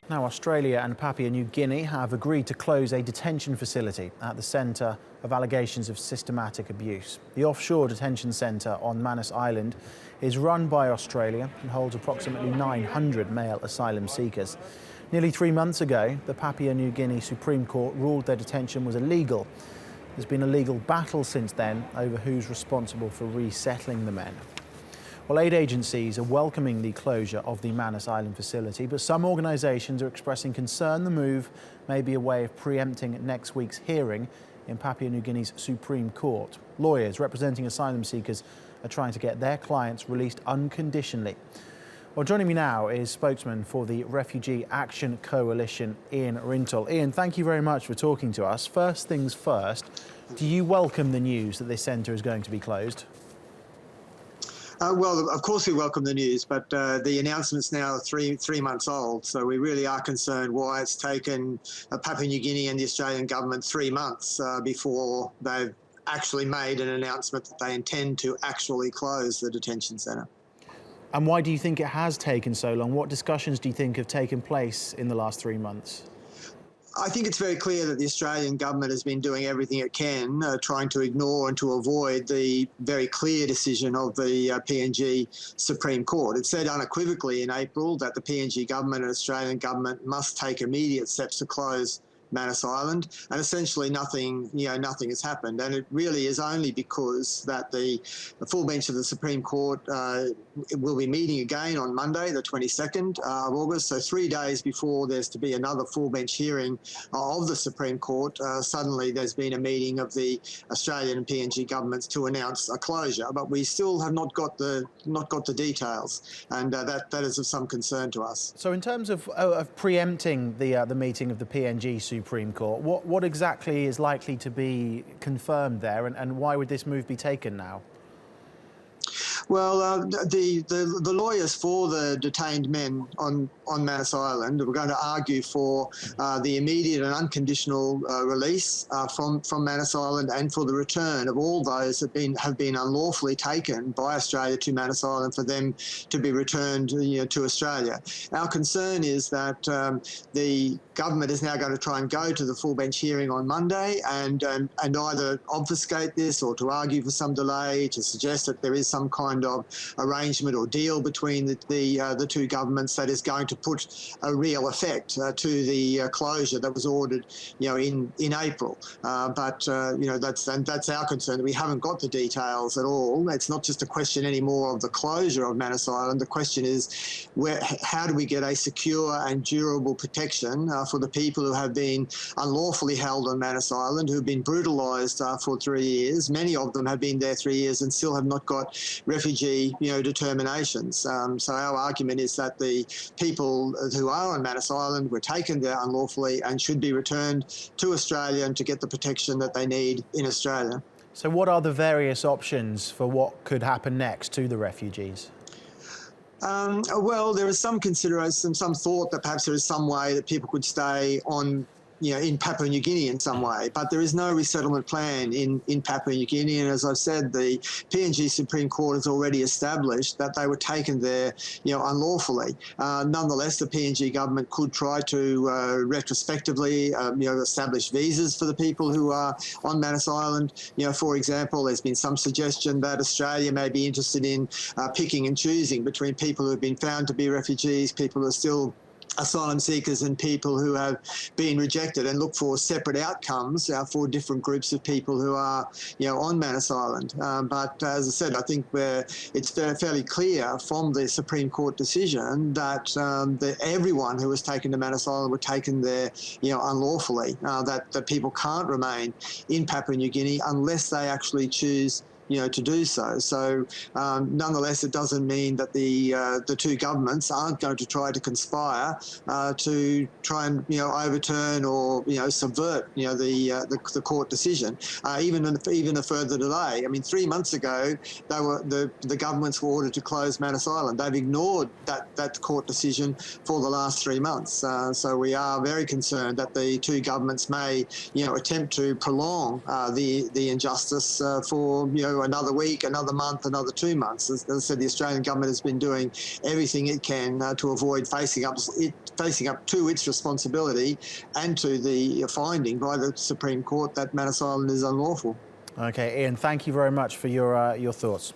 Now, Australia and Papua New Guinea have agreed to close a detention facility at the centre of allegations of systematic abuse. The offshore detention centre on Manus Island is run by Australia and holds approximately 900 male asylum seekers. Nearly 3 months ago, the Papua New Guinea Supreme Court ruled their detention was illegal. There's been a legal battle since then over who's responsible for resettling the men. Well, aid agencies are welcoming the closure of the Manus Island facility, but some organisations are expressing concern the move may be a way of preempting next week's hearing in Papua New Guinea's Supreme Court. Lawyers representing asylum seekers are trying to get their clients released unconditionally. Well, joining me now is spokesman for the Refugee Action Coalition, Ian Rintoul. Ian, thank you very much for talking to us. First things first, do you welcome the news that this centre is going to be closed? Well, of course we welcome the news, but the announcement's now three months old, so we really are concerned why it's taken Papua New Guinea and the Australian government 3 months before they've actually made an announcement that they intend to actually close the detention centre. And why do you think it has taken so long? What discussions do you think have taken place in the last 3 months? I think it's very clear that the Australian government has been doing everything it can, trying to ignore and to avoid the very clear decision of the PNG Supreme Court. It said unequivocally in April that the PNG government and Australian government must take immediate steps to close Manus Island, and essentially nothing has happened. And it really is only because that the full bench of the Supreme Court will be meeting again on Monday, the 22nd of August. So 3 days before there's to be another full bench hearing of the Supreme Court, suddenly there's been a meeting of the Australian and PNG governments to announce a closure. But we still have not got the details, and that is of some concern to us. So in terms of preempting the meeting of the PNG Supreme Court, what exactly is likely to be confirmed there, and why would this move be taken now? Well, the lawyers for the detained men on Manus Island were going to argue for the immediate and unconditional release from Manus Island, and for the return of all those that have been unlawfully taken by Australia to Manus Island, for them to be returned to Australia. Our concern is that the government is now going to try and go to the full bench hearing on Monday and either obfuscate this, or to argue for some delay, to suggest that there is some kind of arrangement or deal between the two governments that is going to put a real effect to the closure that was ordered in April. But that's our concern. We haven't got the details at all. It's not just a question anymore of the closure of Manus Island. The question is how do we get a secure and durable protection for the people who have been unlawfully held on Manus Island, who have been brutalised for 3 years. Many of them have been there 3 years and still have not got refugee determinations. So our argument is that the people who are on Manus Island were taken there unlawfully and should be returned to Australia and to get the protection that they need in Australia. So what are the various options for what could happen next to the refugees? Well, there is some consideration, some thought that perhaps there is some way that people could stay on, in Papua New Guinea in some way, but there is no resettlement plan in Papua New Guinea. And as I've said, the PNG Supreme Court has already established that they were taken there, unlawfully. Nonetheless, the PNG government could try to retrospectively, establish visas for the people who are on Manus Island. For example, there's been some suggestion that Australia may be interested in picking and choosing between people who have been found to be refugees, people who are still asylum seekers, and people who have been rejected, and look for separate outcomes for different groups of people who are, on Manus Island. But as I said, I think it's fairly clear from the Supreme Court decision that everyone who was taken to Manus Island were taken there, unlawfully. That people can't remain in Papua New Guinea unless they actually choose to do so. So nonetheless, it doesn't mean that the two governments aren't going to try to conspire to try and overturn or subvert the court decision. Even a further delay. I mean, 3 months ago, the governments were ordered to close Manus Island. They've ignored that court decision for the last 3 months. So we are very concerned that the two governments may attempt to prolong the injustice for go another week, another month, another 2 months. As I said, the Australian government has been doing everything it can to avoid facing up to its responsibility and to the finding by the Supreme Court that Manus Island is unlawful. Okay, Ian, thank you very much for your thoughts.